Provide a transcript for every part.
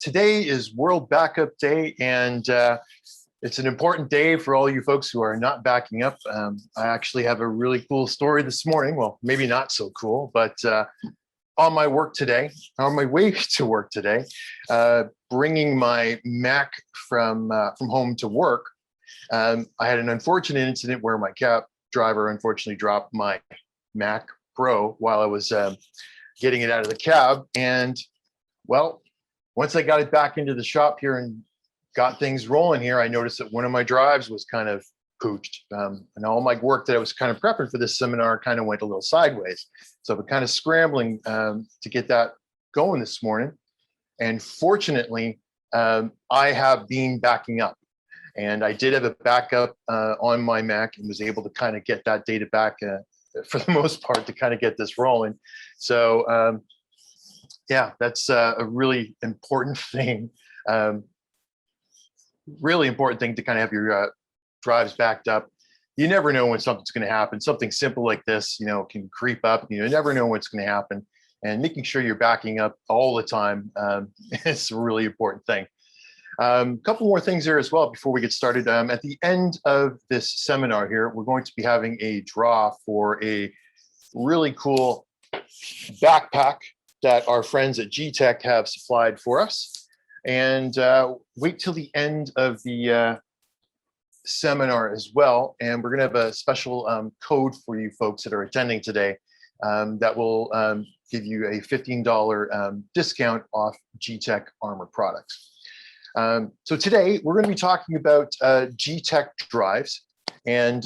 Today is World Backup Day, and it's an important day for all you folks who are not backing up. I actually have a really cool story this morning. Well, maybe not so cool, but on my work today, on my way to work today, bringing my Mac from home to work, I had an unfortunate incident where my cab driver unfortunately dropped my Mac Pro while I was getting it out of the cab. And well, once I got it back into the shop here and got things rolling here, I noticed that one of my drives was kind of pooched. And all my work that I was kind of prepping for this seminar kind of went a little sideways. So I've been kind of scrambling to get that going this morning. And fortunately, I have been backing up. And I did have a backup on my Mac and was able to kind of get that data back for the most part to kind of get this rolling. So yeah, that's a really important thing. Really important thing to kind of have your drives backed up. You never know when something's going to happen. Something simple like this, can creep up. You never know what's going to happen. And making sure you're backing up all the time is a really important thing. A couple more things here as well before we get started. At the end of this seminar here, we're going to be having a draw for a really cool backpack that our friends at Gtech have supplied for us. And wait till the end of the seminar as well. And we're going to have a special code for you folks that are attending today that will give you a $15 discount off Gtech Armor products. So today we're going to be talking about Gtech drives and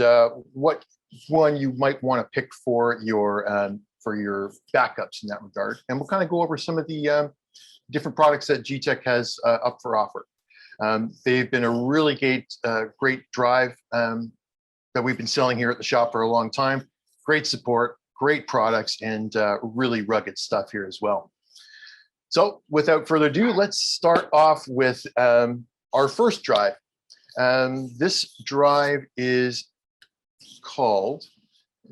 what one you might want to pick for your backups in that regard. And we'll kind of go over some of the different products that Gtech has up for offer. They've been a really great drive that we've been selling here at the shop for a long time. Great support, great products, and really rugged stuff here as well. So without further ado, let's start off with our first drive. This drive is called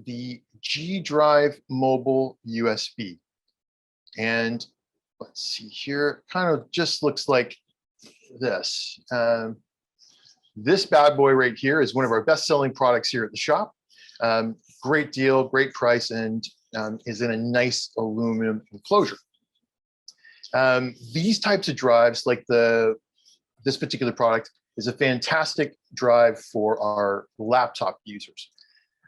the G Drive Mobile USB. And let's see here, kind of just looks like this. This bad boy right here is one of our best-selling products here at the shop. Great deal, great price, and is in a nice aluminum enclosure. These types of drives, like this particular product, is a fantastic drive for our laptop users.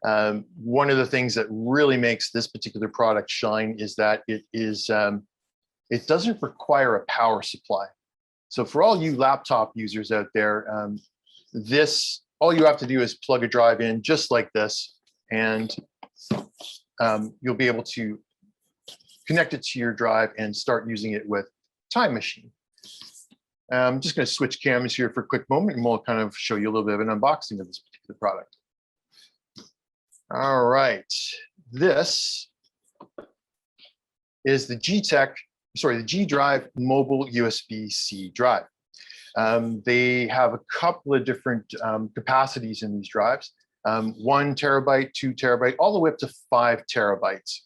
One of the things that really makes this particular product shine is that it doesn't require a power supply. So for all you laptop users out there, all you have to do is plug a drive in just like this, and you'll be able to connect it to your drive and start using it with Time Machine. I'm just going to switch cameras here for a quick moment, and we'll kind of show you a little bit of an unboxing of this particular product. All right, this is the G Drive Mobile USB-C drive. They have a couple of different capacities in these drives, 1 terabyte, 2 terabyte, all the way up to 5 terabytes.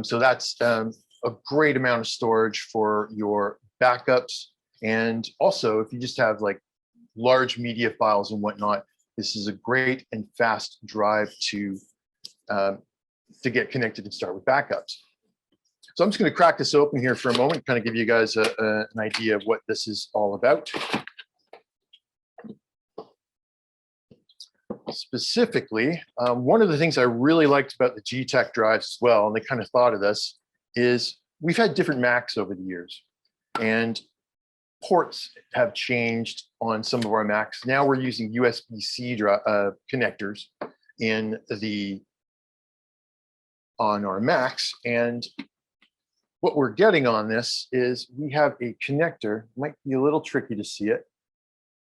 So that's a great amount of storage for your backups. And also, if you just have like large media files and whatnot, this is a great and fast drive to get connected and start with backups. So I'm just going to crack this open here for a moment, kind of give you guys an idea of what this is all about. Specifically, one of the things I really liked about the Gtech drives as well, and they kind of thought of this, is we've had different Macs over the years, and ports have changed on some of our Macs. Now we're using USB-C connectors on our Macs, and what we're getting on this is we have a connector. Might be a little tricky to see it,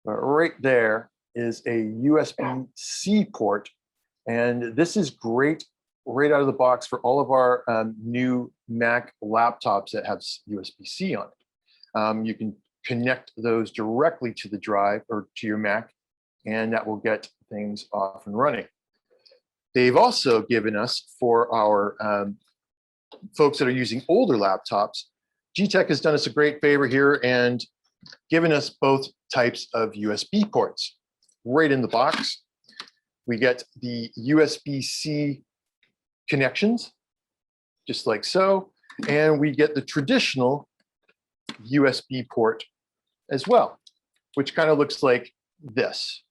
but right there is a USB-C port, and this is great right out of the box for all of our new Mac laptops that have USB-C on it. You can connect those directly to the drive or to your Mac, and that will get things off and running. They've also given us, for our folks that are using older laptops, Gtech has done us a great favor here, and giving us both types of USB ports. Right in the box, we get the USB-C connections, just like so, and we get the traditional USB port as well, which kind of looks like this.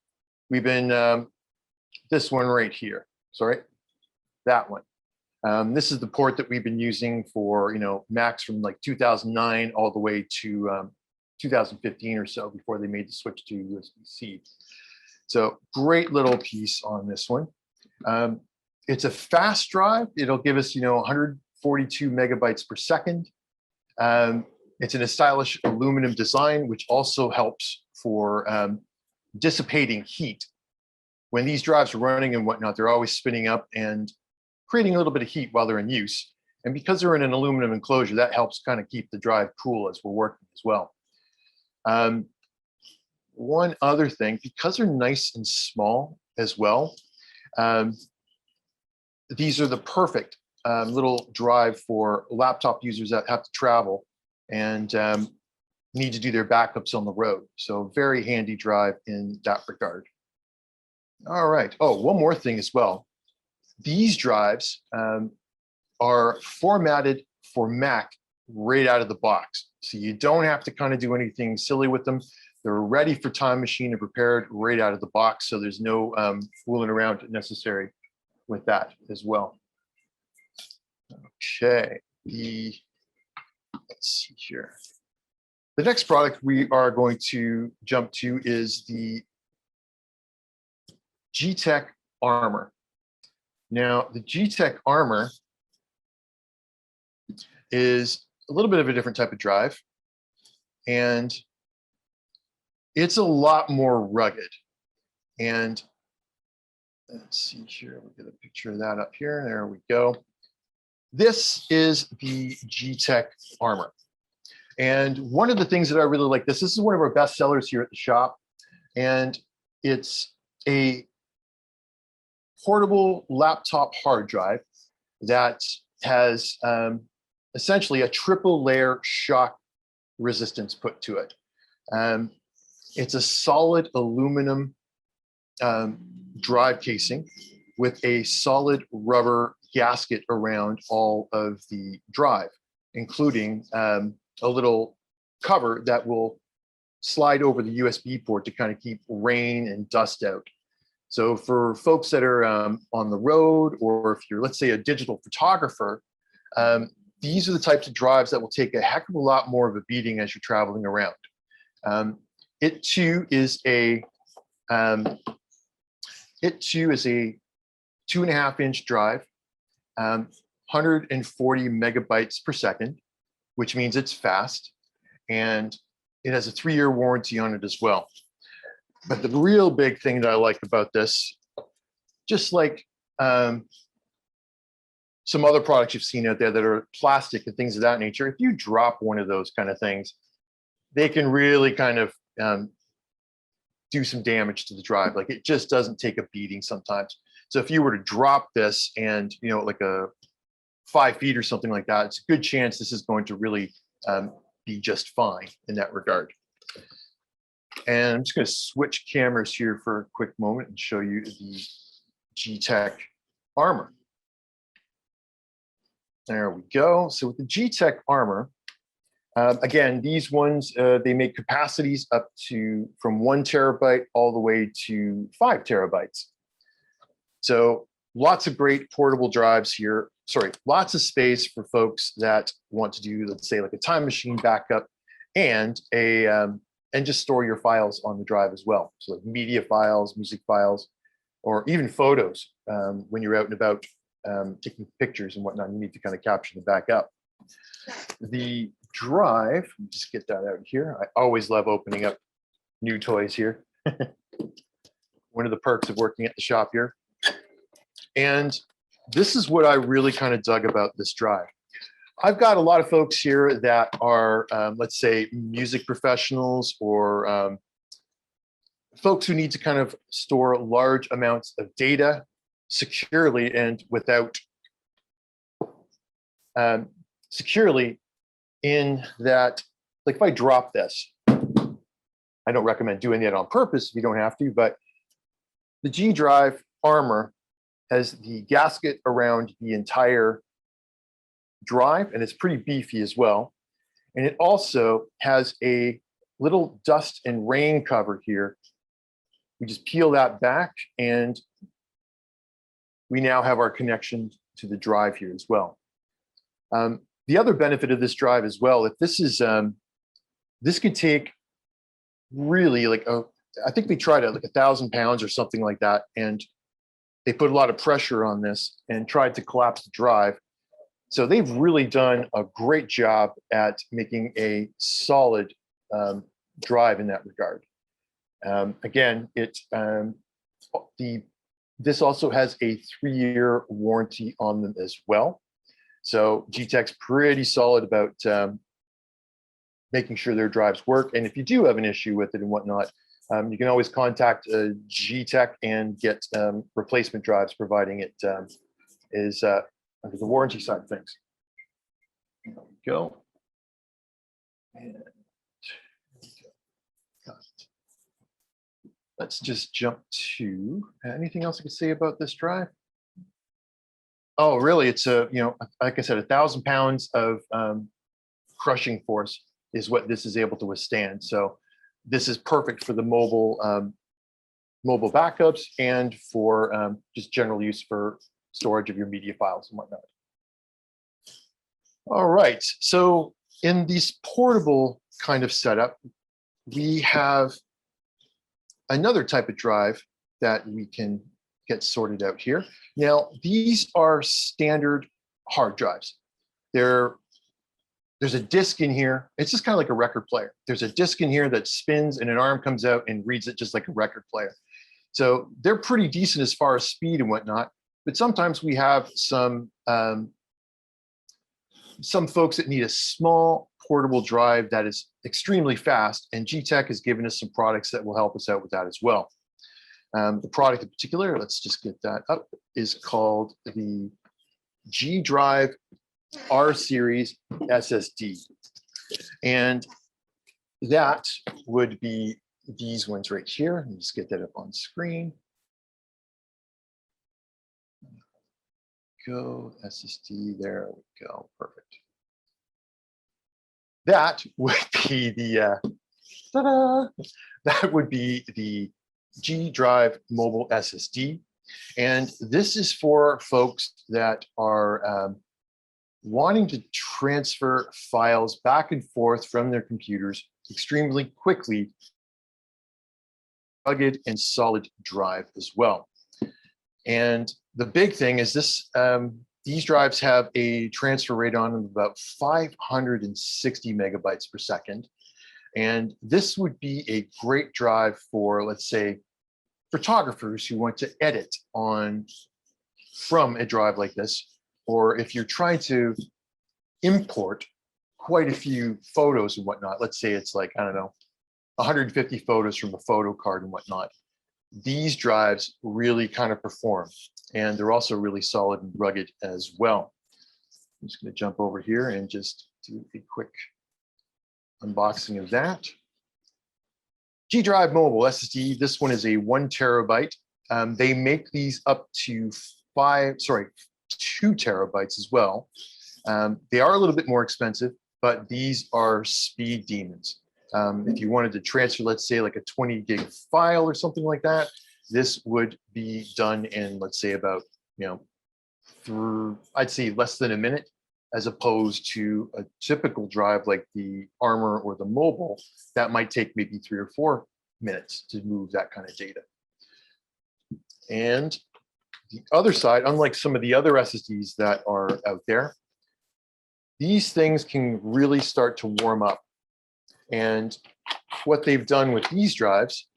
We've been, this one right here, sorry, that one. This is the port that we've been using for, Macs from like 2009 all the way to 2015 or so before they made the switch to USB-C. So great little piece on this one. It's a fast drive. It'll give us, 142 megabytes per second. It's in a stylish aluminum design, which also helps for dissipating heat. When these drives are running and whatnot, they're always spinning up and creating a little bit of heat while they're in use. And because they're in an aluminum enclosure, that helps kind of keep the drive cool as we're working as well. One other thing, because they're nice and small as well, these are the perfect little drive for laptop users that have to travel and need to do their backups on the road. So very handy drive in that regard. All right. Oh, one more thing as well. These drives are formatted for Mac right out of the box. So you don't have to kind of do anything silly with them. They're ready for Time Machine and prepared right out of the box. So there's no fooling around necessary with that as well. Okay, let's see here. The next product we are going to jump to is the Gtech Armor. Now, the Gtech Armor is a little bit of a different type of drive, and it's a lot more rugged. And let's see here, we'll get a picture of that up here. There we go. This is the Gtech Armor. And one of the things that I really like, this is one of our best sellers here at the shop. And it's a portable laptop hard drive that has essentially a triple layer shock resistance put to it. It's a solid aluminum drive casing with a solid rubber gasket around all of the drive, including a little cover that will slide over the USB port to kind of keep rain and dust out. So for folks that are on the road, or if you're, let's say, a digital photographer, these are the types of drives that will take a heck of a lot more of a beating as you're traveling around. It too is a 2.5-inch drive, 140 megabytes per second, which means it's fast, and it has a 3-year warranty on it as well. But the real big thing that I like about this, just like some other products you've seen out there that are plastic and things of that nature, if you drop one of those kind of things, they can really kind of do some damage to the drive. Like, it just doesn't take a beating sometimes. So if you were to drop this and, like a 5 feet or something like that, it's a good chance this is going to really be just fine in that regard. And I'm just going to switch cameras here for a quick moment and show you the Gtech Armor. There we go. So with the Gtech Armor, again, these ones, they make capacities up to from 1 terabyte all the way to 5 terabytes. So lots of great portable drives here. Sorry, lots of space for folks that want to do, let's say, like a Time Machine backup and and just store your files on the drive as well. So like media files, music files, or even photos when you're out and about taking pictures and whatnot. You need to kind of capture the backup. The drive, let me just get that out here. I always love opening up new toys here. One of the perks of working at the shop here. And this is what I really kind of dug about this drive. I've got a lot of folks here that are, let's say, music professionals or folks who need to kind of store large amounts of data securely and without securely in that, like if I drop this, I don't recommend doing that on purpose if you don't have to, but the G-Drive Armor has the gasket around the entire drive, and it's pretty beefy as well. And it also has a little dust and rain cover here. We just peel that back, and we now have our connection to the drive here as well. The other benefit of this drive as well, if this is, this could take really like, I think they tried it like 1,000 pounds or something like that, and they put a lot of pressure on this and tried to collapse the drive. So they've really done a great job at making a solid drive in that regard. Again, this also has a 3-year warranty on them as well. So Gtech's pretty solid about making sure their drives work. And if you do have an issue with it and whatnot, you can always contact Gtech and get replacement drives, providing it is under the warranty side of things. There we go. And let's just jump to anything else I could say about this drive. Oh, really? It's like I said, 1,000 pounds of crushing force is what this is able to withstand. So this is perfect for the mobile backups and for just general use for storage of your media files and whatnot. All right, so in this portable kind of setup, we have another type of drive that we can get sorted out here. Now, these are standard hard drives. There's a disc in here. It's just kind of like a record player. There's a disc in here that spins and an arm comes out and reads it just like a record player. So they're pretty decent as far as speed and whatnot, but sometimes we have some folks that need a small portable drive that is extremely fast, and Gtech has given us some products that will help us out with that as well. The product in particular, let's just get that up, is called the Drive R Series SSD. And that would be these ones right here. Let me just get that up on screen. Go, SSD, there we go, perfect. That would be the, that would be the G-Drive Mobile SSD. And this is for folks that are wanting to transfer files back and forth from their computers extremely quickly, rugged and solid drive as well. And the big thing is this, these drives have a transfer rate on them of about 560 megabytes per second. And this would be a great drive for, let's say, photographers who want to edit from a drive like this, or if you're trying to import quite a few photos and whatnot, let's say it's like, I don't know, 150 photos from a photo card and whatnot. These drives really kind of perform, and they're also really solid and rugged as well. I'm just going to jump over here and just do a quick unboxing of that. G-Drive Mobile SSD, this one is a 1 terabyte. They make these up to 2 terabytes as well. They are a little bit more expensive, but these are speed demons. If you wanted to transfer, let's say like a 20 gig file or something like that, this would be done in, let's say about, I'd say less than a minute, as opposed to a typical drive like the Armor or the Mobile that might take maybe 3 or 4 minutes to move that kind of data. And the other side, unlike some of the other SSDs that are out there, these things can really start to warm up. And what they've done with these drives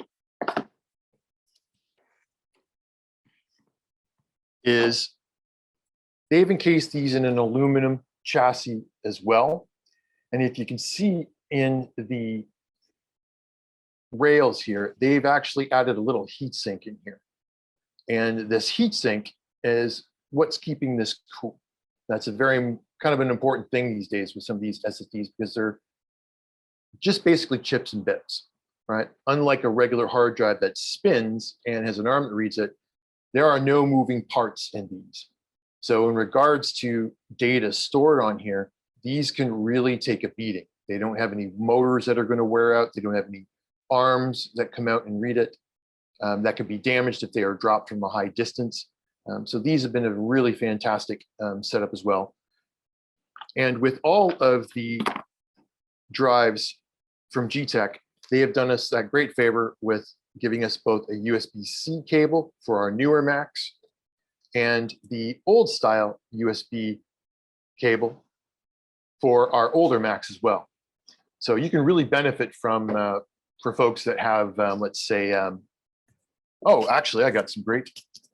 is they've encased these in an aluminum chassis as well. And if you can see in the rails here, they've actually added a little heat sink in here. And this heat sink is what's keeping this cool. That's a very kind of an important thing these days with some of these SSDs, because they're just basically chips and bits. right? Unlike a regular hard drive that spins and has an arm that reads it, there are no moving parts in these. So in regards to data stored on here, these can really take a beating. They don't have any motors that are going to wear out. They don't have any arms that come out and read it. That could be damaged if they are dropped from a high distance. So these have been a really fantastic setup as well. And with all of the drives from Gtech, they have done us that great favor with giving us both a USB-C cable for our newer Macs and the old style USB cable for our older Macs as well. So you can really benefit from, for folks that have, let's say, oh, actually, I got some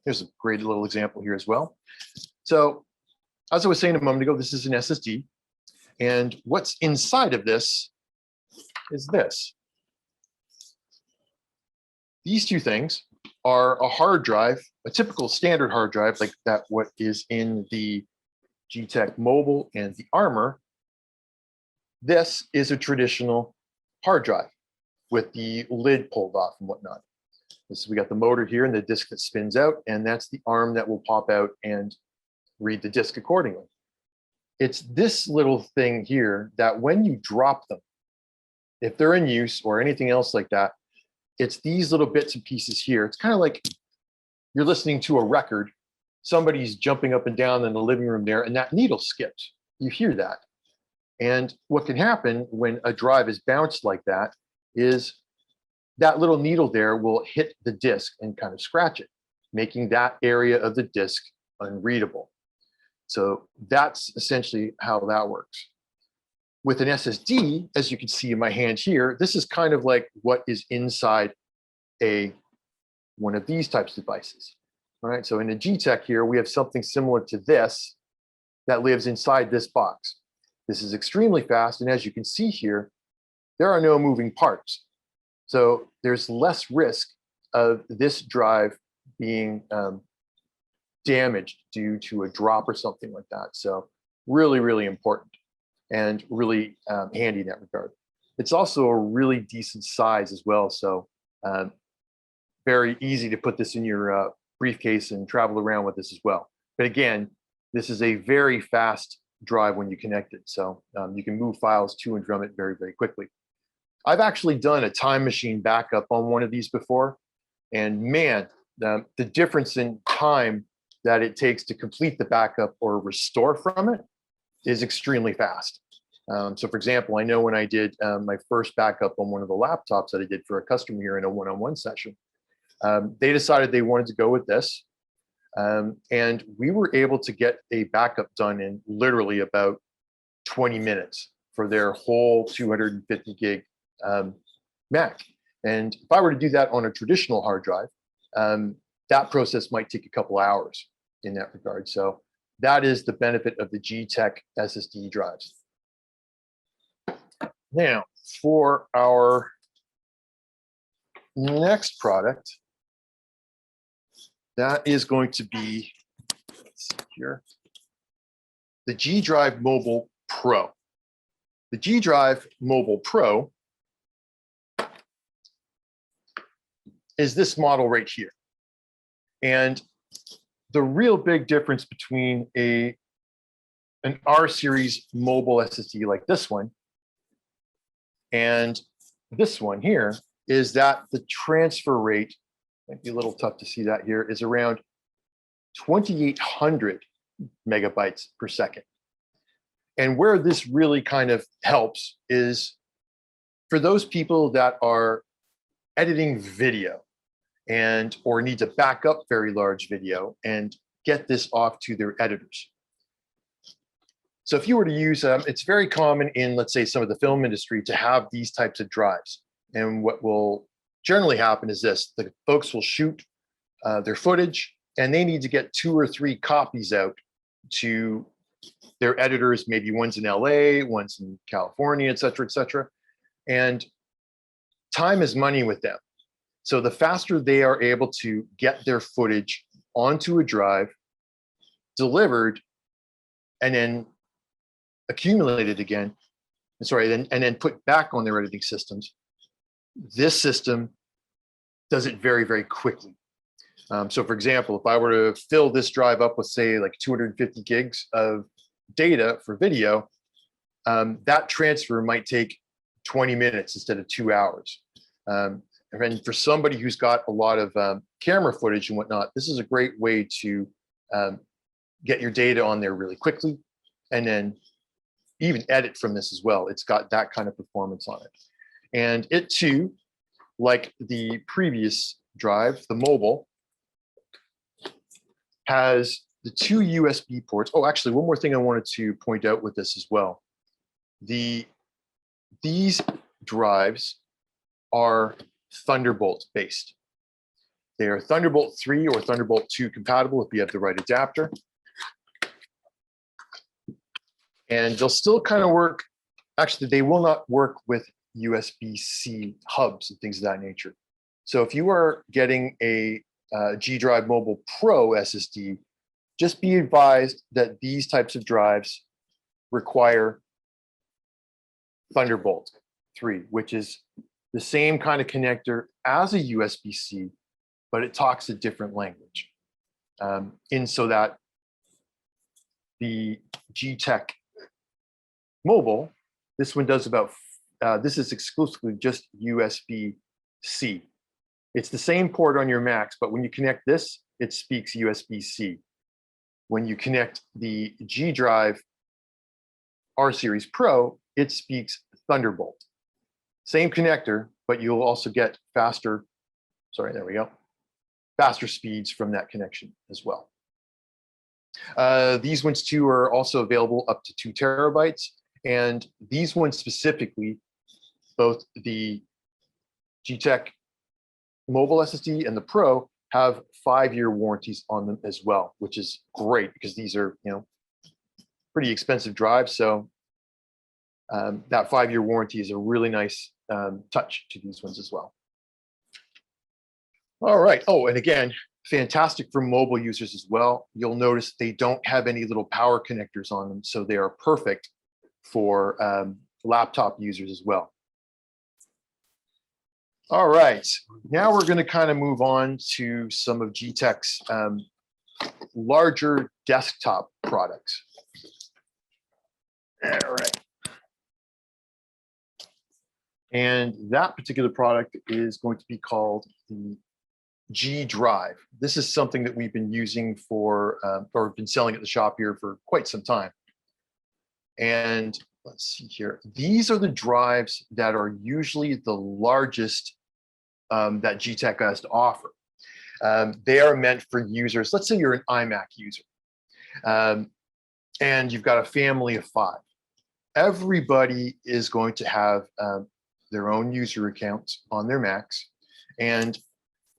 here's a great little example here as well. So as I was saying a moment ago, this is an SSD. And what's inside of this is this. These two things are a hard drive, a typical standard hard drive like that what is in the Gtech Mobile and the Armor. This is a traditional hard drive with the lid pulled off and whatnot. We got the motor here and the disk that spins out, and that's the arm that will pop out and read the disk accordingly. It's this little thing here that when you drop them, if they're in use or anything else like that, it's these little bits and pieces here. It's kind of like you're listening to a record. Somebody's jumping up and down in the living room there, and that needle skips. You hear that. And what can happen when a drive is bounced like that is that little needle there will hit the disk and kind of scratch it, making that area of the disk unreadable. So that's essentially how that works. With an SSD, as you can see in my hand here, this is kind of like what is inside one of these types of devices. All right, so in a Gtech here, we have something similar to this that lives inside this box. This is extremely fast, and as you can see here, there are no moving parts. So there's less risk of this drive being damaged due to a drop or something like that. So really, really important and really handy in that regard. It's also a really decent size as well. So very easy to put this in your briefcase and travel around with this as well. But again, this is a very fast drive when you connect it. So you can move files to and from it very, very quickly. I've actually done a time machine backup on one of these before. And man, the difference in time that it takes to complete the backup or restore from it is extremely fast. So for example, I know when I did my first backup on one of the laptops that I did for a customer here in a one-on-one session, they decided they wanted to go with this. And we were able to get a backup done in literally about 20 minutes for their whole 250 gig Mac. And if I were to do that on a traditional hard drive, that process might take a couple hours in that regard. So that is the benefit of the Gtech SSD drives. Now, for our next product, that is going to be, let's see here, the G Drive Mobile Pro. The G Drive Mobile Pro is this model right here. And the real big difference between an R Series mobile SSD like this one and this one here is that the transfer rate, might be a little tough to see that here, is around 2,800 megabytes per second. And where this really kind of helps is for those people that are editing video and or need to back up very large video and get this off to their editors. So if you were to use, it's very common in, let's say, some of the film industry to have these types of drives. And what will generally happen is this: the folks will shoot their footage and they need to get 2 or 3 copies out to their editors. Maybe one's in LA, one's in California, et cetera, et cetera. And time is money with them. So the faster they are able to get their footage onto a drive, delivered, and then accumulated again, and then put back on their editing systems, This system does it very, very quickly. So for example, if I were to fill this drive up with, say, like 250 gigs of data for video, that transfer might take 20 minutes instead of 2 hours. And for somebody who's got a lot of camera footage and whatnot, this is a great way to get your data on there really quickly, and then even edit from this as well. It's got that kind of performance on it. And it too, like the previous drive, the mobile, has the 2 USB ports. Oh, actually, one more thing I wanted to point out with this as well. These drives are Thunderbolt based. They are Thunderbolt 3 or Thunderbolt 2 compatible if you have the right adapter. And they'll still kind of work. Actually, they will not work with USB-C hubs and things of that nature. So if you are getting a G Drive Mobile Pro SSD, just be advised that these types of drives require Thunderbolt 3, which is the same kind of connector as a USB-C, but it talks a different language. So that the Gtech Mobile, this one does about, this is exclusively just USB-C. It's the same port on your Macs, but when you connect this, it speaks USB-C. When you connect the G Drive R Series Pro, it speaks Thunderbolt. Same connector, but you'll also get faster, sorry, there we go, faster speeds from that connection as well. These ones too are also available up to 2 terabytes. And these ones specifically, both the Gtech Mobile SSD and the Pro have 5-year warranties on them as well, which is great because these are, pretty expensive drives. So that 5-year warranty is a really nice touch to these ones as well. All right. Oh, and again, fantastic for mobile users as well. You'll notice they don't have any little power connectors on them, so they are perfect for laptop users as well. All right, now we're going to kind of move on to some of Gtech's larger desktop products. All right. And that particular product is going to be called the G Drive. This is something that we've been using for, or been selling at the shop here for quite some time. And let's see here. These are the drives that are usually the largest that Gtech has to offer. They are meant for users. Let's say you're an iMac user and you've got a family of 5. Everybody is going to have their own user accounts on their Macs. And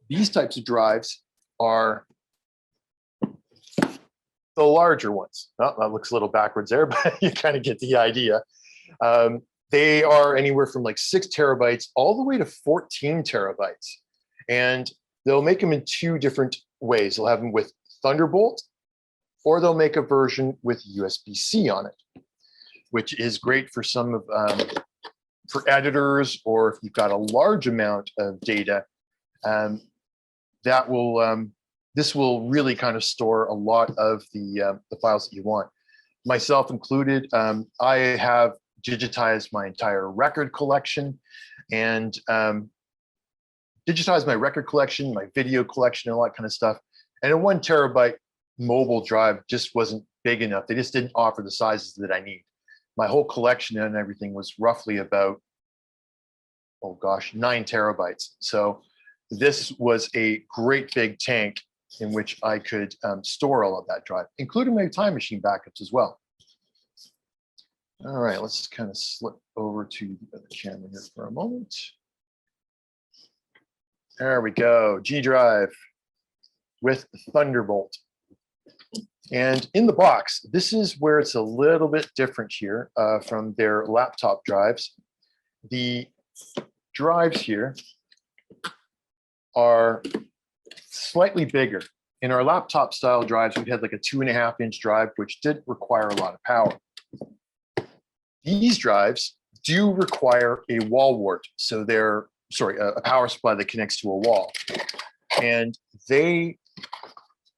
these types of drives are the larger ones. Oh, that looks a little backwards there, but you kind of get the idea. They are anywhere from like 6 terabytes all the way to 14 terabytes. And they'll make them in 2 different ways. They'll have them with Thunderbolt, or they'll make a version with USB-C on it, which is great for some of, for editors, or if you've got a large amount of data, that will, this will really kind of store a lot of the files that you want. Myself included, I have digitized my entire record collection and digitized my record collection, my video collection, and all that kind of stuff. And a 1 terabyte mobile drive just wasn't big enough. They just didn't offer the sizes that I need. My whole collection and everything was roughly about, oh gosh, 9 terabytes. So this was a great big tank in which I could store all of that drive, including my Time Machine backups as well. All right, let's just kind of slip over to the other camera here for a moment. There we go, G Drive with Thunderbolt. And in the box, this is where it's a little bit different here from their laptop drives. The drives here are slightly bigger. In our laptop style drives, we had like a 2.5-inch drive, which did require a lot of power. These drives do require a wall wart, so they're a power supply that connects to a wall. And they,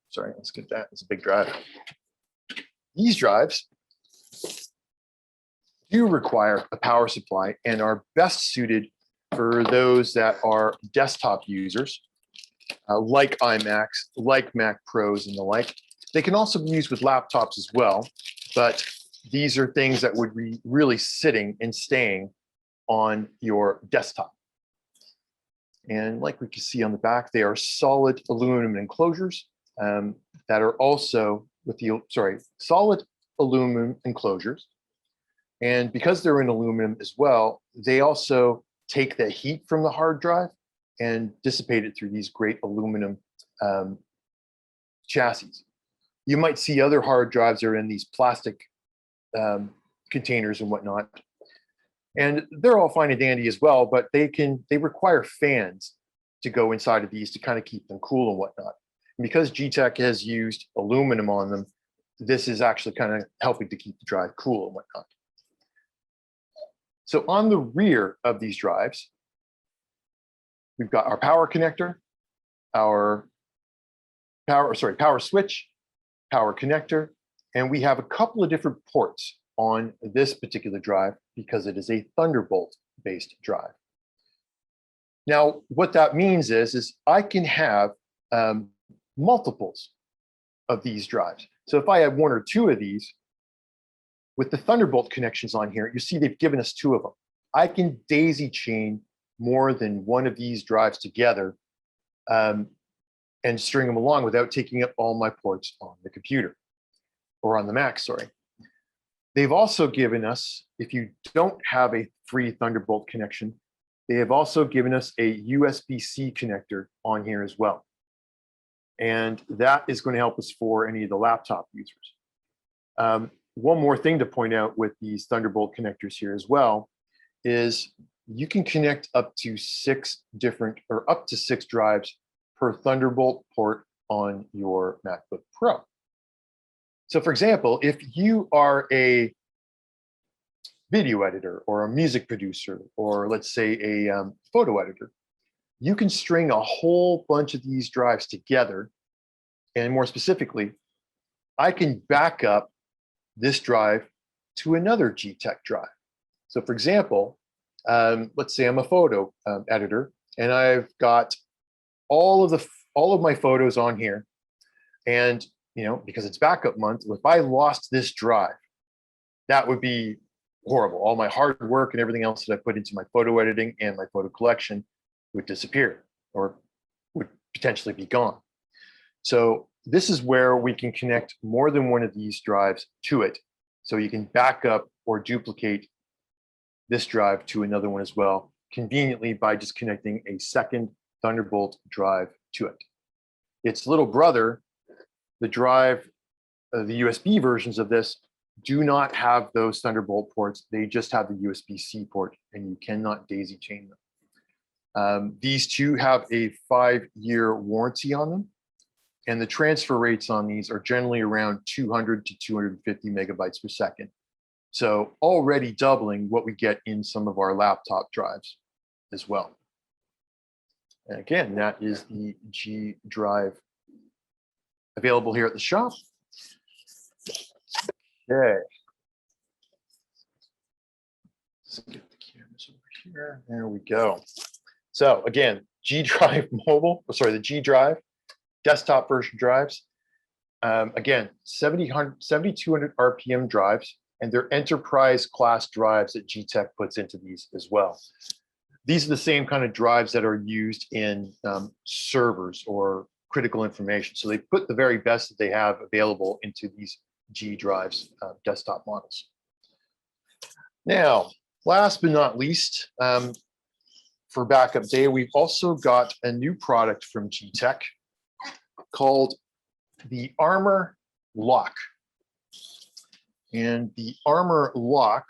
sorry, let's get that. It's a big drive. These drives do require a power supply and are best suited for those that are desktop users, like iMacs, like Mac Pros and the like. They can also be used with laptops as well, but these are things that would be really sitting and staying on your desktop. And like we can see on the back, they are solid aluminum enclosures that are also with the, solid aluminum enclosures. And because they're in aluminum as well, they also take the heat from the hard drive and dissipate it through these great aluminum chassis. You might see other hard drives that are in these plastic containers and whatnot. And they're all fine and dandy as well, but they require fans to go inside of these to kind of keep them cool and whatnot. And because Gtech has used aluminum on them, this is actually kind of helping to keep the drive cool and whatnot. So on the rear of these drives, we've got our power connector, our power switch, power connector, and we have a couple of different ports on this particular drive because it is a Thunderbolt based drive. Now, what that means is I can have multiples of these drives. So if I have one or two of these, with the Thunderbolt connections on here, you see they've given us two of them. I can daisy chain more than one of these drives together and string them along without taking up all my ports on the computer or on the Mac, sorry. They've also given us, if you don't have a free Thunderbolt connection, they have also given us a USB-C connector on here as well. And that is going to help us for any of the laptop users. One more thing to point out with these Thunderbolt connectors here as well is you can connect up to six drives per Thunderbolt port on your MacBook Pro. So for example, if you are a video editor or a music producer, or let's say a photo editor, you can string a whole bunch of these drives together. And more specifically, I can back up this drive to another Gtech drive. So for example, let's say I'm a photo editor and I've got all of my photos on here. And because it's backup month, if I lost this drive, that would be horrible. All my hard work and everything else that I put into my photo editing and my photo collection would disappear or would potentially be gone. So this is where we can connect more than one of these drives to it. So you can back up or duplicate this drive to another one as well, conveniently by just connecting a second Thunderbolt drive to it. Its little brother, the drive, the USB versions of this do not have those Thunderbolt ports. They just have the USB-C port, and you cannot daisy chain them. These two have a 5-year warranty on them. And the transfer rates on these are generally around 200 to 250 megabytes per second. So already doubling what we get in some of our laptop drives as well. And again, that is the G drive available here at the shop. Okay. Let's get the cameras over here. There we go. So again, G drive mobile, the G drive desktop version drives. Again, 7,200 RPM drives, and they're enterprise class drives that Gtech puts into these as well. These are the same kind of drives that are used in servers or critical information. So they put the very best that they have available into these G drives desktop models. Now, last but not least, for backup day, we've also got a new product from Gtech called the Armor Lock. And the Armor Lock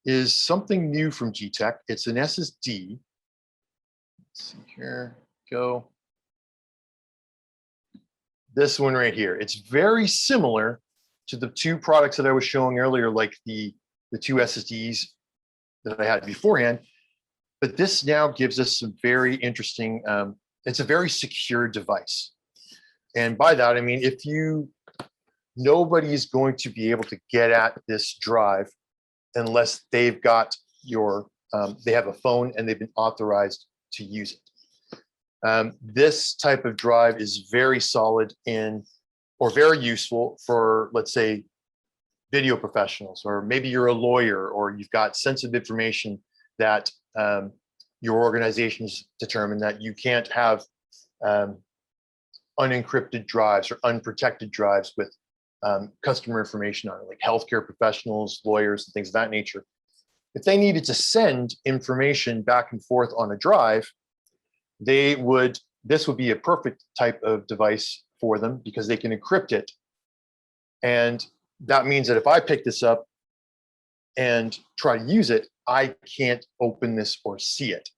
is something new from Gtech. It's an SSD. Let's see here, go. This one right here. It's very similar to the two products that I was showing earlier, like the two SSDs that I had beforehand. But this now gives us some very interesting, it's a very secure device. And by that, I mean, if nobody's going to be able to get at this drive unless they've got they have a phone and they've been authorized to use it. This type of drive is very solid or very useful for, let's say, video professionals, or maybe you're a lawyer, or you've got sensitive information that your organization's determined that you can't have unencrypted drives or unprotected drives with customer information on it, like healthcare professionals, lawyers, and things of that nature. If they needed to send information back and forth on a drive, this would be a perfect type of device for them, because they can encrypt it. And that means that if I pick this up and try to use it, I can't open this or see it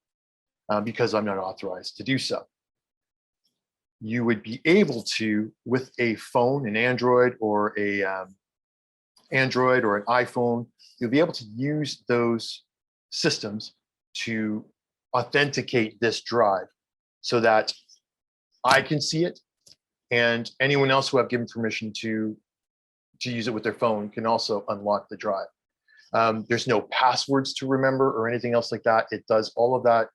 because I'm not authorized to do so. You would be able to, with a phone, an Android or an iPhone, you'll be able to use those systems to authenticate this drive so that I can see it, and anyone else who I've given permission to use it with their phone can also unlock the drive. There's no passwords to remember or anything else like that. It does all of that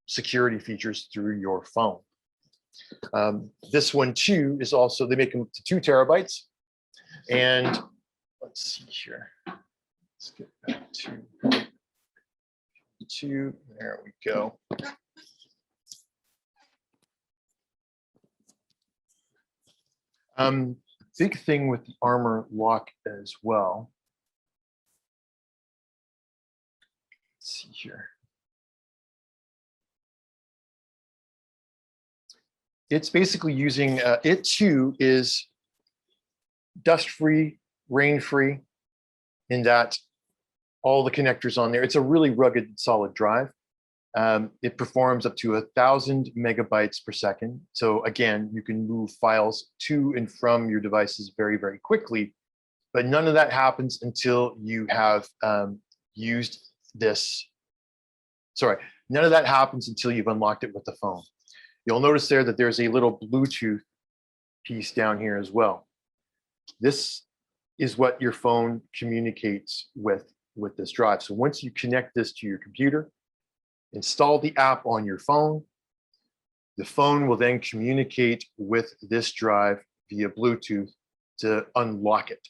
security features through your phone. This one too is also, they make them to 2 terabytes. And let's see here. Let's get back to 2. There we go. Big thing with the Armor lock as well. Let's see here. It's basically using, it too is dust-free, rain-free, in that all the connectors on there. It's a really rugged, solid drive. It performs up to 1,000 megabytes per second. So again, you can move files to and from your devices very, very quickly, but none of that happens until you have used this. Sorry, none of that happens until you've unlocked it with the phone. You'll notice there that there's a little Bluetooth piece down here as well. This is what your phone communicates with this drive. So once you connect this to your computer, install the app on your phone, the phone will then communicate with this drive via Bluetooth to unlock it.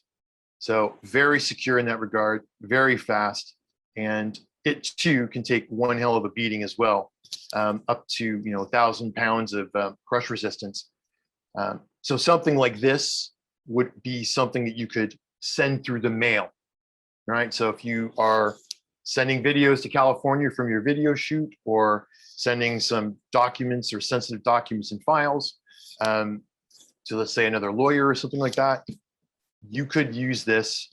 So very secure in that regard, very fast, and it too can take one hell of a beating as well, up to 1,000 pounds of crush resistance. So something like this would be something that you could send through the mail, right? So if you are sending videos to California from your video shoot, or sending some documents or sensitive documents and files to, let's say, another lawyer or something like that, you could use this,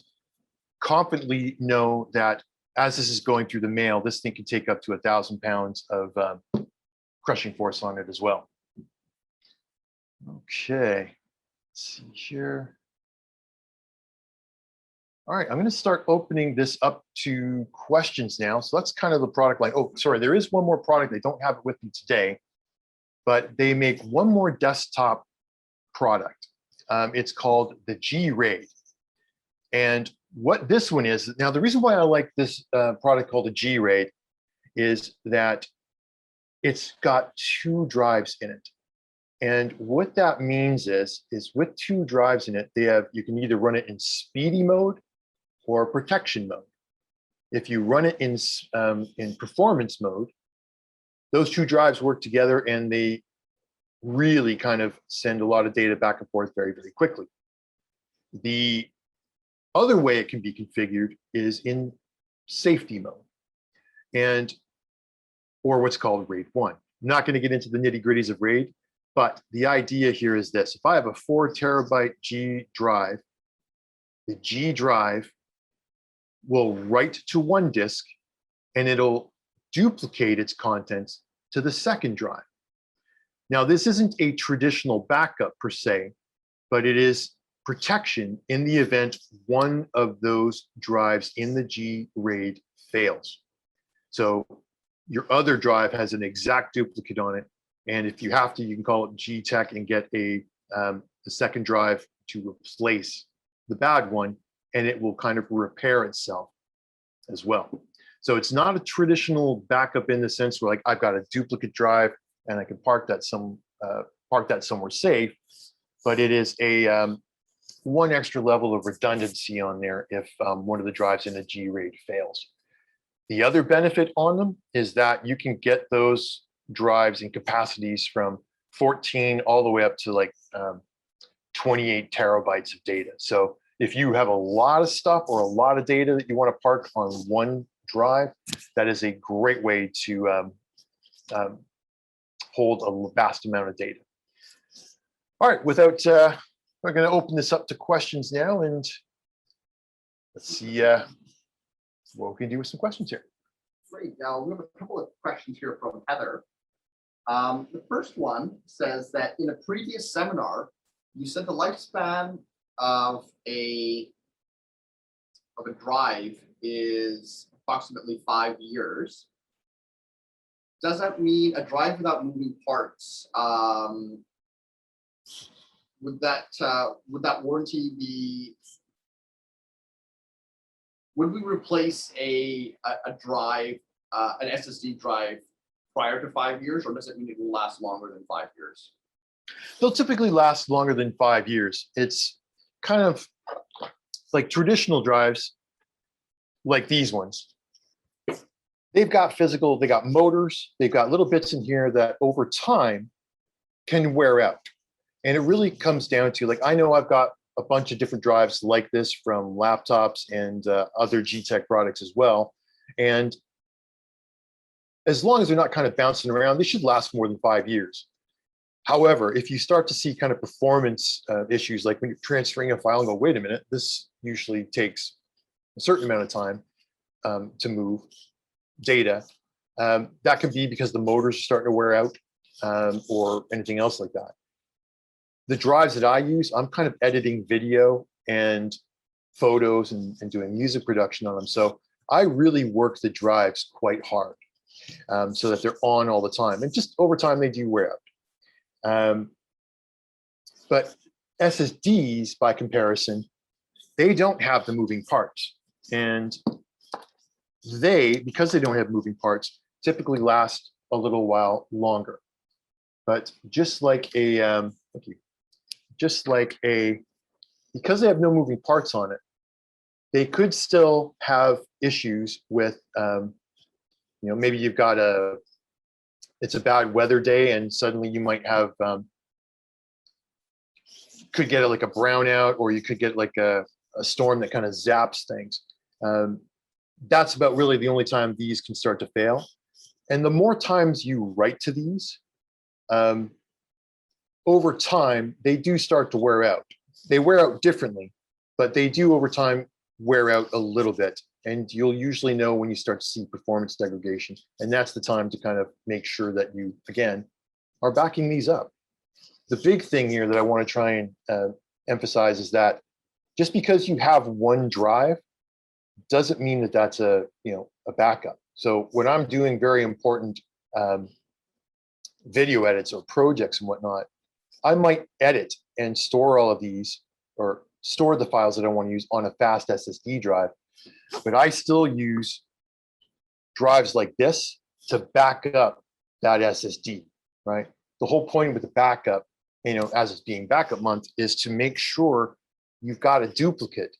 confidently know that as this is going through the mail, this thing can take up to 1,000 pounds of crushing force on it as well. Okay, let's see here. All right, I'm going to start opening this up to questions now. So that's kind of the product line. Oh, sorry, there is one more product. They don't have it with me today, but they make one more desktop product. It's called the G-Raid. And what this one is, now the reason why I like this product called the G-Raid is that it's got 2 drives in it. And what that means is with 2 drives in it, you can either run it in speedy mode or protection mode. If you run it in performance mode, those 2 drives work together and they really kind of send a lot of data back and forth very, very quickly. The other way it can be configured is in safety mode, or what's called RAID 1. I'm not going to get into the nitty-gritties of RAID, but the idea here is this. If I have a 4 terabyte G drive, the G drive will write to one disk and it'll duplicate its contents to the second drive. Now, this isn't a traditional backup per se, but it is protection in the event one of those drives in the G-RAID fails. So your other drive has an exact duplicate on it. And if you have to, you can call it Gtech and get a second drive to replace the bad one, and it will kind of repair itself as well. So it's not a traditional backup in the sense where like I've got a duplicate drive and I can park that somewhere safe, but it is a one extra level of redundancy on there if one of the drives in a G RAID fails. The other benefit on them is that you can get those drives in capacities from 14 all the way up to like 28 terabytes of data. So if you have a lot of stuff or a lot of data that you want to park on one drive, that is a great way to hold a vast amount of data. All right, without, we're going to open this up to questions now, and let's see what we can do with some questions here. Great. Now we have a couple of questions here from Heather. The first one says that in a previous seminar, you said the lifespan of a drive is approximately 5 years. Does that mean a drive without moving parts? Would that warranty be? Would we replace a drive, an SSD drive, prior to 5 years, or does it mean it will last longer than 5 years? They'll typically last longer than 5 years. It's kind of like traditional drives, like these ones. They've got physical, they got motors, they've got little bits in here that over time can wear out. And it really comes down to, like, I know I've got a bunch of different drives like this from laptops and other Gtech products as well. And as long as they're not kind of bouncing around, they should last more than 5 years. However, if you start to see kind of performance issues, like when you're transferring a file and go, wait a minute, this usually takes a certain amount of time to move data. That could be because the motors are starting to wear out or anything else like that. The drives that I use, I'm kind of editing video and photos and doing music production on them. So I really work the drives quite hard so that they're on all the time. And just over time, they do wear out. But SSDs, by comparison, they don't have the moving parts. And they, because they don't have moving parts, typically last a little while longer. But just like a, because they have no moving parts on it, they could still have issues with, you know, maybe you've got it's a bad weather day and suddenly you might have, could get like a brownout, or you could get like a storm that kind of zaps things. That's about really the only time these can start to fail. And the more times you write to these, over time, they do start to wear out. They wear out differently, but they do over time wear out a little bit. And you'll usually know when you start to see performance degradation. And that's the time to kind of make sure that you, again, are backing these up. The big thing here that I want to try and emphasize is that just because you have one drive doesn't mean that that's a backup. So when I'm doing very important video edits or projects and whatnot, I might edit and store all of these, or store the files that I want to use on a fast SSD drive, but I still use drives like this to back up that SSD, right? The whole point with the backup, as it's being backup month, is to make sure you've got a duplicate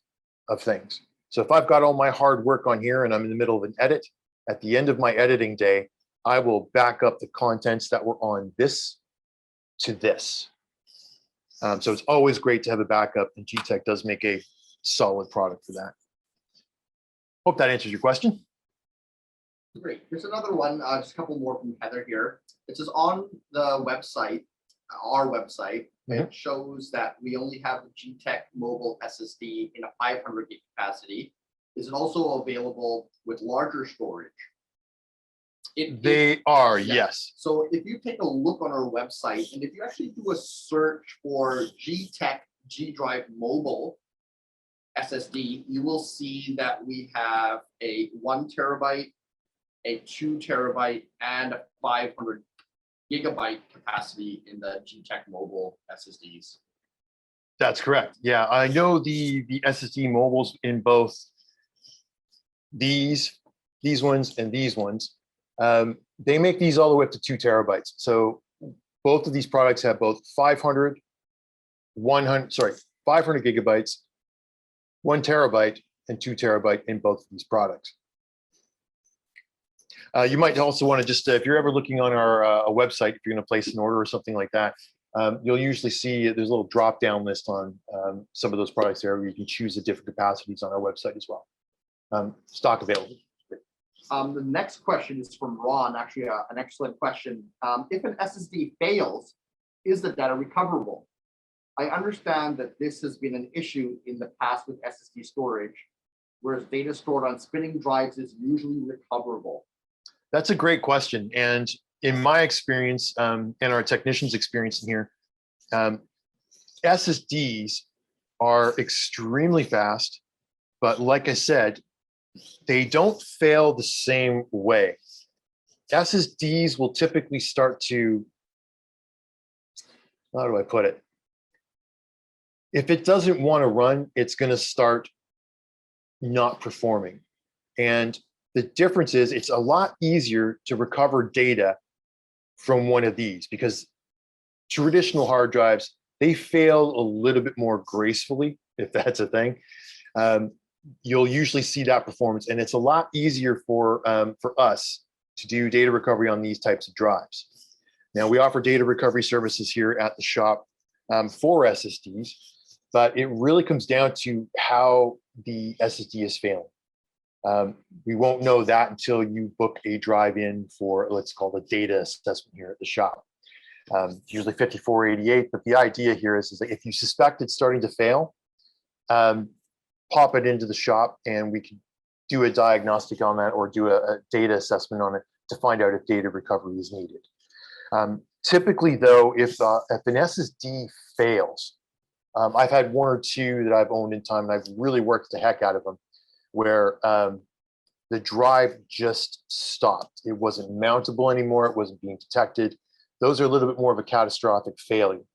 of things. So if I've got all my hard work on here and I'm in the middle of an edit, at the end of my editing day, I will back up the contents that were on this to this. So it's always great to have a backup, and Gtech does make a solid product for that. Hope that answers your question. Great. Here's another one, just a couple more from Heather here. It says on the website, our website, it shows that we only have the Gtech mobile SSD in a 500 gig capacity. Is it also available with larger storage? They are, yes. So if you take a look on our website, and if you actually do a search for Gtech G Drive mobile SSD, you will see that we have a 1 terabyte, a 2 terabyte and a 500 gigabyte capacity in the Gtech mobile SSDs. That's correct. Yeah, I know the SSD mobiles in both these ones and these ones. They make these all the way up to 2 terabytes. So both of these products have both 500 gigabytes, 1 terabyte, and 2 terabyte in both of these products. You might also want to just, if you're ever looking on our website, if you're going to place an order or something like that, you'll usually see there's a little drop-down list on some of those products there where you can choose the different capacities on our website as well. Stock available. The next question is from Ron, actually an excellent question. If an SSD fails, is the data recoverable? I understand that this has been an issue in the past with SSD storage, whereas data stored on spinning drives is usually recoverable. That's a great question. And in my experience, and our technicians' experience in here, SSDs are extremely fast, but like I said, they don't fail the same way. SSDs will typically start to, how do I put it? If it doesn't want to run, it's going to start not performing. And the difference is it's a lot easier to recover data from one of these because traditional hard drives, they fail a little bit more gracefully, if that's a thing. You'll usually see that performance, and it's a lot easier for us to do data recovery on these types of drives. Now, we offer data recovery services here at the shop for SSDs, but it really comes down to how the SSD is failing. We won't know that until you book a drive in for, let's call it a data assessment here at the shop. Usually 5488, but the idea here is that if you suspect it's starting to fail, pop it into the shop and we can do a diagnostic on that or do a data assessment on it to find out if data recovery is needed. Typically though, if an SSD fails, I've had one or two that I've owned in time and I've really worked the heck out of them where the drive just stopped. It wasn't mountable anymore. It wasn't being detected. Those are a little bit more of a catastrophic failure.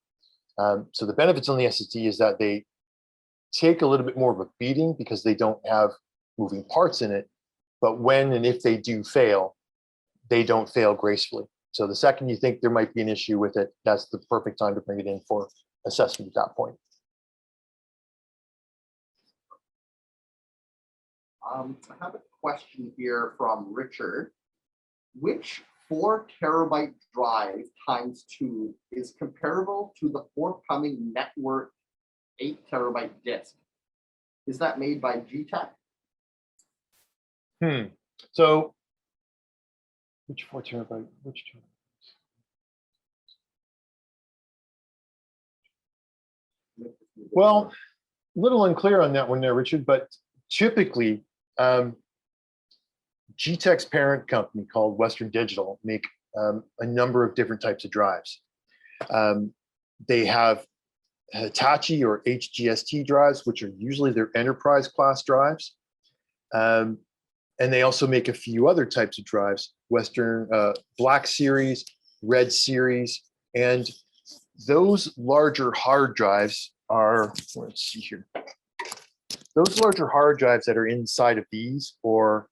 So the benefits on the SSD is that they take a little bit more of a beating because they don't have moving parts in it. But when and if they do fail, they don't fail gracefully. So the second you think there might be an issue with it, that's the perfect time to bring it in for assessment at that point. I have a question here from Richard. Which 4 terabyte drive times 2 is comparable to the forthcoming network 8 terabyte disk? Is that made by Gtech? So which 4 terabyte, which terabyte? Well, a little unclear on that one there, Richard, but typically Gtech's parent company called Western Digital make a number of different types of drives. They have Hitachi or HGST drives, which are usually their enterprise class drives. And they also make a few other types of drives, Western Black Series, Red Series, and those larger hard drives are, let's see here. Those larger hard drives that are inside of these are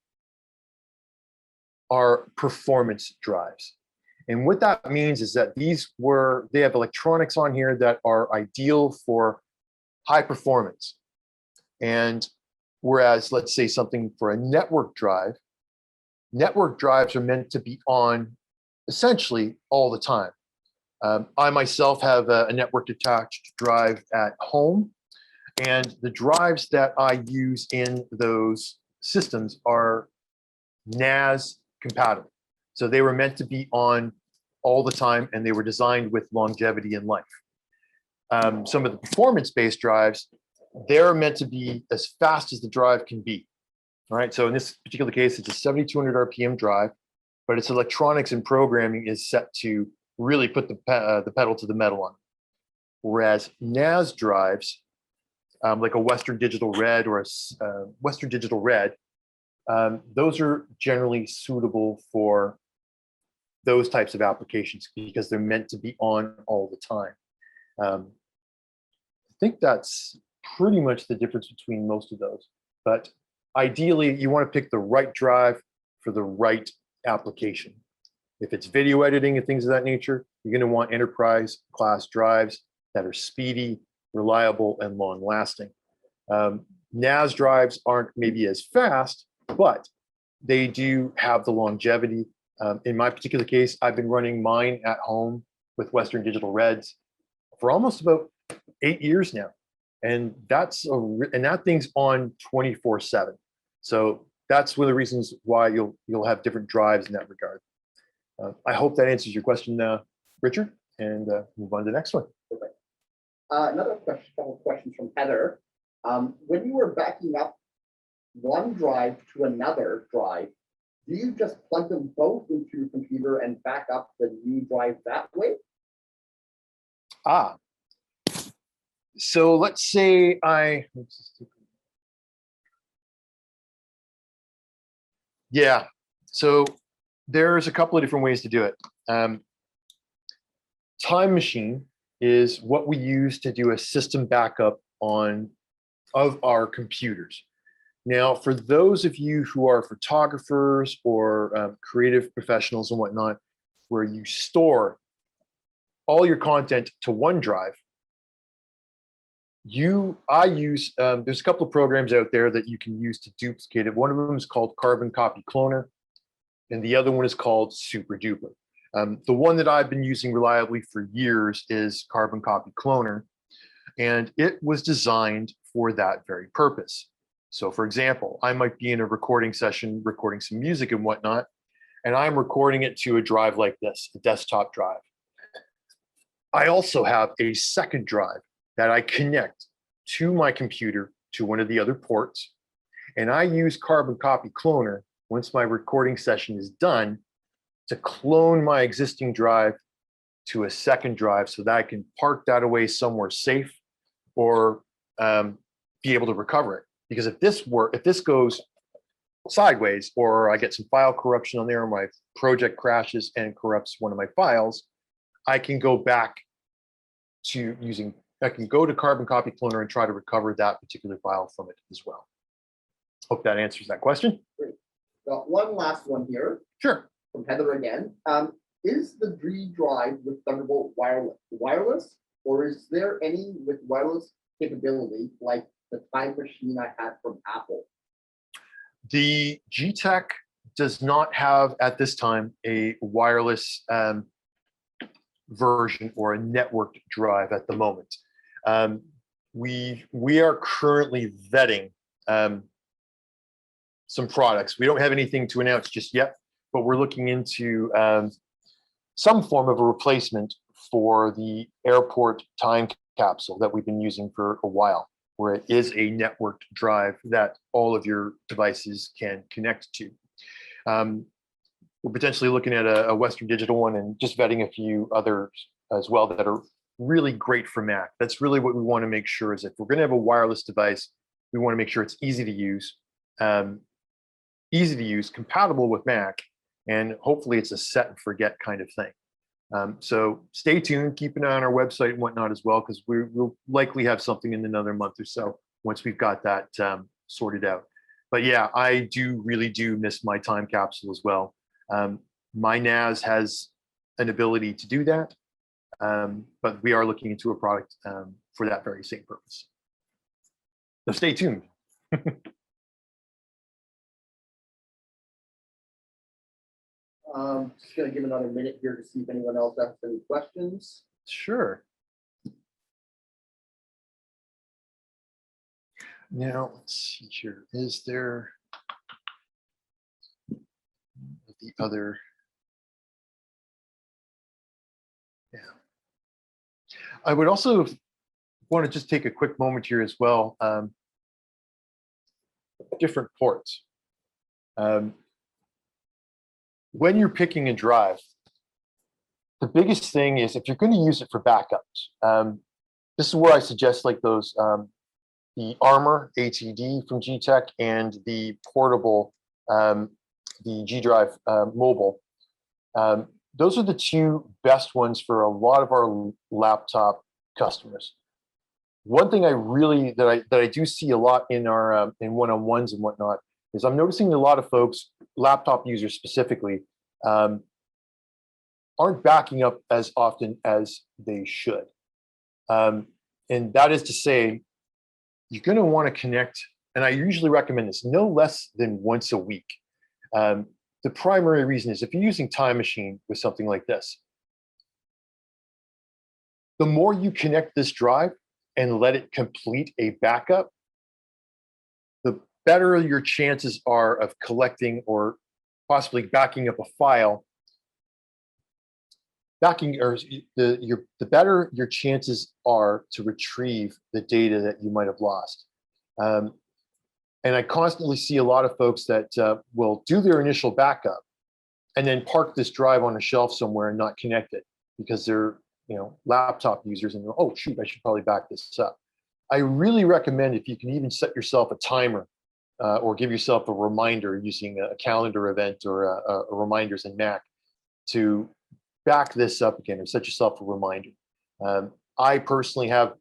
performance drives. And what that means is that they have electronics on here that are ideal for high performance. And whereas, let's say something for a network drives are meant to be on essentially all the time. I myself have a network attached drive at home, and the drives that I use in those systems are NAS compatible. So they were meant to be on all the time, and they were designed with longevity in life. Some of the performance-based drives, they're meant to be as fast as the drive can be. All right, so in this particular case, it's a 7,200 RPM drive, but its electronics and programming is set to really put the pedal to the metal on it. Whereas NAS drives, like a Western Digital Red or a Western Digital Red, those are generally suitable for those types of applications because they're meant to be on all the time. I think that's pretty much the difference between most of those. But ideally, you want to pick the right drive for the right application. If it's video editing and things of that nature, you're going to want enterprise class drives that are speedy, reliable, and long lasting. NAS drives aren't maybe as fast, but they do have the longevity. In my particular case, I've been running mine at home with Western Digital Reds for almost about 8 years now. And that thing's on 24/7. So that's one of the reasons why you'll have different drives in that regard. I hope that answers your question, Richard, and move on to the next one. Perfect. Another question, couple of questions from Heather. When you were backing up one drive to another drive, do you just plug them both into your computer and back up the new drive that way? So let's say yeah, so there's a couple of different ways to do it. Time Machine is what we use to do a system backup of our computers. Now, for those of you who are photographers or creative professionals and whatnot, where you store all your content to one drive, there's a couple of programs out there that you can use to duplicate it. One of them is called Carbon Copy Cloner, and the other one is called Super Duper. The one that I've been using reliably for years is Carbon Copy Cloner, and it was designed for that very purpose. So for example, I might be in a recording session, recording some music and whatnot, and I'm recording it to a drive like this, a desktop drive. I also have a second drive that I connect to my computer to one of the other ports. And I use Carbon Copy Cloner once my recording session is done to clone my existing drive to a second drive so that I can park that away somewhere safe or be able to recover it. Because if this goes sideways, or I get some file corruption on there, or my project crashes and corrupts one of my files, I can go back to I can go to Carbon Copy Cloner and try to recover that particular file from it as well. Hope that answers that question. Great. Got one last one here. Sure. From Heather again. Is the D drive with Thunderbolt wireless, or is there any with wireless capability like the Time Machine I had from Apple? The Gtech does not have at this time a wireless version or a networked drive at the moment. We are currently vetting some products. We don't have anything to announce just yet, but we're looking into some form of a replacement for the airport time capsule that we've been using for a while, where it is a networked drive that all of your devices can connect to. We're potentially looking at a Western Digital one and just vetting a few others as well that are really great for Mac. That's really what we want to make sure is if we're going to have a wireless device, we want to make sure it's easy to use, compatible with Mac, and hopefully it's a set and forget kind of thing. So stay tuned, keep an eye on our website and whatnot as well, because we'll likely have something in another month or so once we've got that sorted out. But yeah, I really do miss my time capsule as well. My NAS has an ability to do that, but we are looking into a product for that very same purpose. So stay tuned. Just going to give another minute here to see if anyone else has any questions. Sure. Now, let's see here. Is there the other? Yeah. I would also want to just take a quick moment here as well. Different ports. When you're picking a drive, the biggest thing is if you're going to use it for backups, this is where I suggest like those, the Armor ATD from Gtech and the portable the G Drive Mobile. Those are the two best ones for a lot of our laptop customers. One thing that I do see a lot in our in one-on-ones and whatnot is I'm noticing a lot of folks, laptop users specifically, aren't backing up as often as they should. And that is to say, you're going to want to connect, and I usually recommend this, no less than once a week. The primary reason is if you're using Time Machine with something like this, the more you connect this drive and let it complete a backup, the better your chances are of collecting or possibly backing up a file. The better your chances are to retrieve the data that you might have lost. And I constantly see a lot of folks that will do their initial backup and then park this drive on a shelf somewhere and not connect it because they're laptop users and oh shoot, I should probably back this up. I really recommend if you can even set yourself a timer or give yourself a reminder using a calendar event or a reminders in Mac to back this up again or set yourself a reminder. I personally have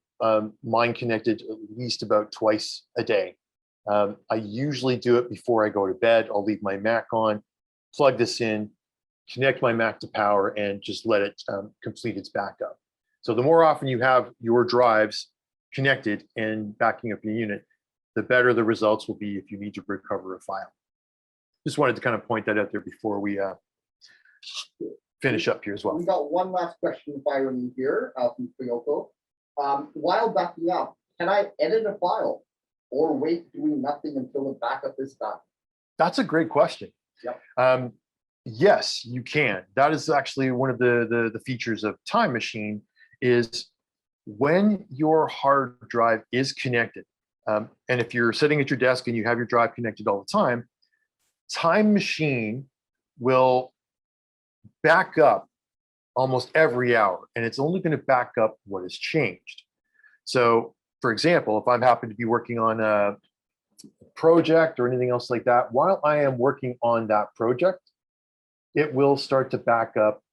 mine connected at least about twice a day. I usually do it before I go to bed. I'll leave my Mac on, plug this in, connect my Mac to power, and just let it complete its backup. So the more often you have your drives connected and backing up your unit, the better the results will be if you need to recover a file. Just wanted to kind of point that out there before we finish up here as well. We got one last question firing here from Toyoko. While backing up, can I edit a file or wait doing nothing until the backup is done? That's a great question. Yep. Yes, you can. That is actually one of the features of Time Machine is when your hard drive is connected, and if you're sitting at your desk and you have your drive connected all the time, Time Machine will back up almost every hour, and it's only going to back up what has changed. So, for example, if I happen to be working on a project or anything else like that, while I am working on that project, it will start to back up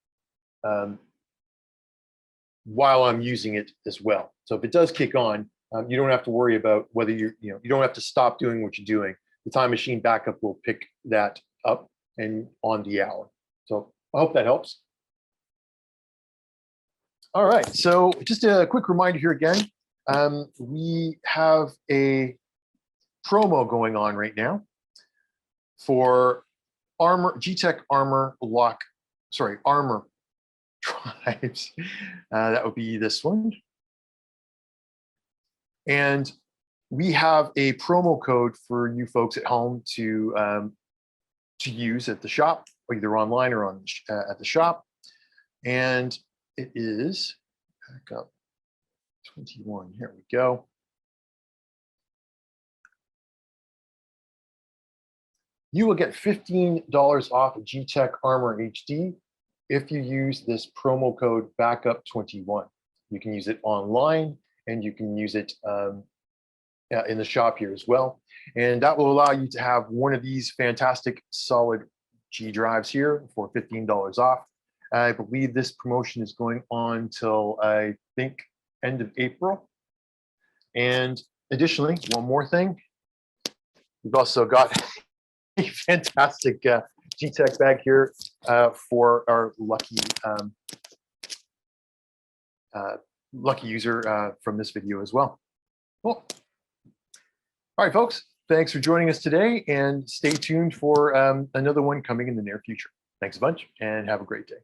while I'm using it as well. So if it does kick on, you don't have to worry about whether you don't have to stop doing what you're doing. The Time Machine backup will pick that up and on the hour. So I hope that helps. All right, so just a quick reminder here again. We have a promo going on right now for Gtech Armor Armor drives. That would be this one. And we have a promo code for you folks at home to use at the shop, either online or on at the shop. And it is back up 21. Here we go. You will get $15 off of Gtech Armor HD if you use this promo code backup21. You can use it online and you can use it in the shop here as well. And that will allow you to have one of these fantastic solid G drives here for $15 off. I believe this promotion is going on till I think end of April. And additionally, one more thing, we've also got a fantastic Gtech bag here for our lucky lucky user from this video as well. Cool. All right, folks, thanks for joining us today, and stay tuned for another one coming in the near future. Thanks a bunch and have a great day.